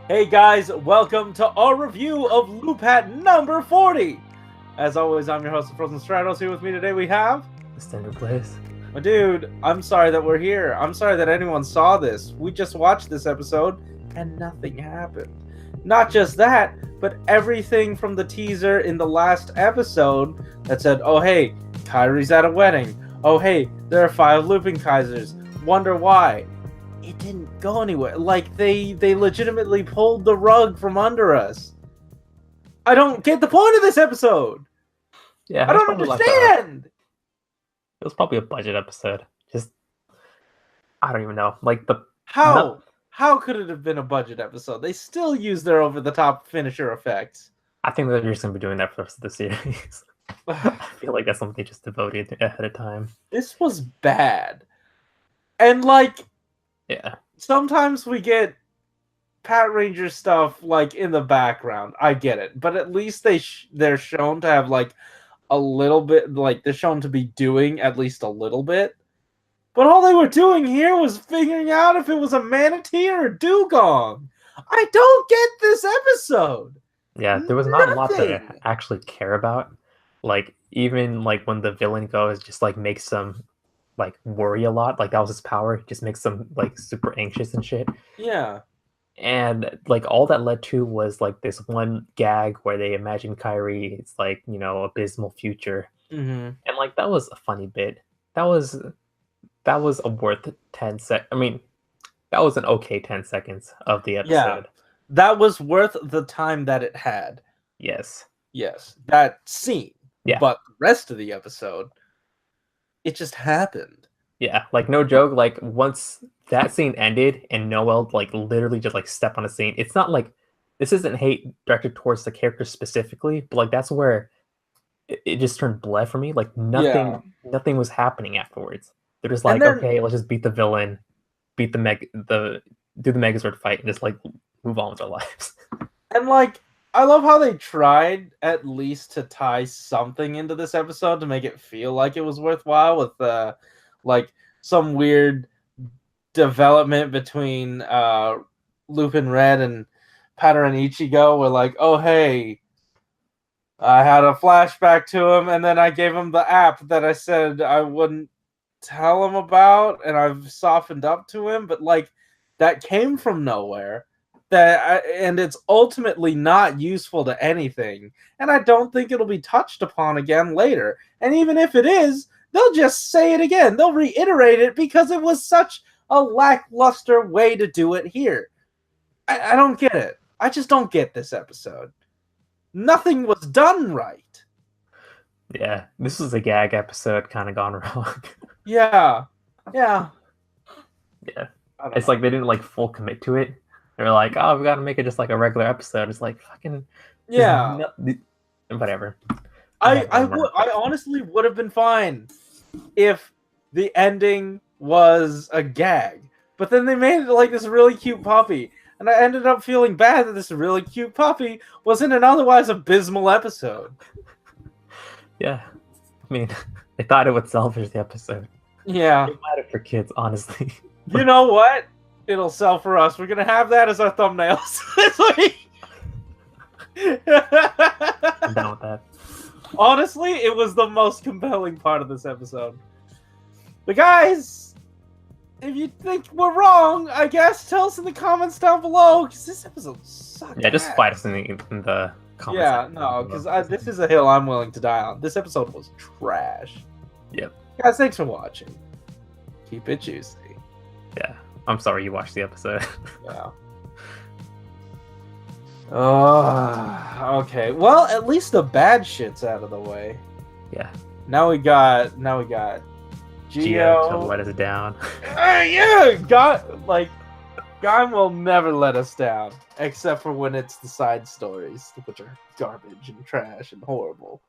Hey guys, welcome to our review of Lupin number 40. As always, I'm your host, Frozen Stratos. Here with me today we have... The Cinder Blaze. My dude, I'm sorry that we're here. I'm sorry that anyone saw this. We just watched this episode and nothing happened. Not just that, but everything from the teaser in the last episode that said, oh hey, Kairi's at a wedding. Oh hey, there are 5 Lupin Kaisers. Wonder why. It didn't go anywhere. Like, they legitimately pulled the rug from under us. I don't get the point of this episode. Yeah, I don't understand. It was probably a budget episode. Just, I don't even know. Like, How could it have been a budget episode? They still use their over-the-top finisher effects. I think they're just going to be doing that for the rest of the series. I feel like that's something they just devoted ahead of time. This was bad. And, like... Yeah. Sometimes we get Patranger stuff, like, in the background. I get it. But at least they're shown to have, like, a little bit... Like, they're shown to be doing at least a little bit. But all they were doing here was figuring out if it was a manatee or a dugong. I don't get this episode. Yeah, there was not a lot to actually care about. Like, even, like, when the villain goes, just, like, makes them... like worry a lot, like that was his power. It just makes them like super anxious and shit. Yeah. And like all that led to was like this one gag where they imagine Kairi, it's like, you know, abysmal future. Mm-hmm. And like that was a funny bit. That was a worth 10 sec. I mean, that was an okay 10 seconds of the episode. Yeah, that was worth the time that it had. Yes. Yes, that scene. Yeah. But the rest of the episode, it just happened. Yeah, like no joke, like once that scene ended and Noelle like literally just like stepped on a scene, it's not like this isn't hate directed towards the character specifically, but like that's where it just turned bleh for me. Like nothing was happening afterwards. They're just like, okay, let's just beat the villain, beat do the Megazord fight and just like move on with our lives. And like I love how they tried at least to tie something into this episode to make it feel like it was worthwhile with like some weird development between Lupin Red and Patter and Ichigo where like, oh hey, I had a flashback to him and then I gave him the app that I said I wouldn't tell him about and I've softened up to him, but like that came from nowhere. And it's ultimately not useful to anything. And I don't think it'll be touched upon again later. And even if it is, they'll just say it again. They'll reiterate it because it was such a lackluster way to do it here. I don't get it. I just don't get this episode. Nothing was done right. Yeah, this was a gag episode kind of gone wrong. Yeah. It's like they didn't like full commit to it. They're like, oh, we gotta make it just like a regular episode. It's like fucking whatever. I honestly would have been fine if the ending was a gag, but then they made it like this really cute puppy, and I ended up feeling bad that this really cute puppy was in an otherwise abysmal episode. Yeah, I mean, they thought it would salvage the episode. Yeah, they made it for kids, honestly. You know what? It'll sell for us. We're gonna have that as our thumbnails this week. I'm down with that. Honestly, it was the most compelling part of this episode. But guys, if you think we're wrong, I guess tell us in the comments down below, because this episode sucked. Yeah, just fight us in the comments. Yeah, no, because this is a hill I'm willing to die on. This episode was trash. Yep. Guys, thanks for watching. Keep it juicy. Yeah. I'm sorry you watched the episode. Yeah. Okay. Well, at least the bad shit's out of the way. Yeah. Now we got Geo to let us down. Yeah, God will never let us down, except for when it's the side stories, which are garbage and trash and horrible.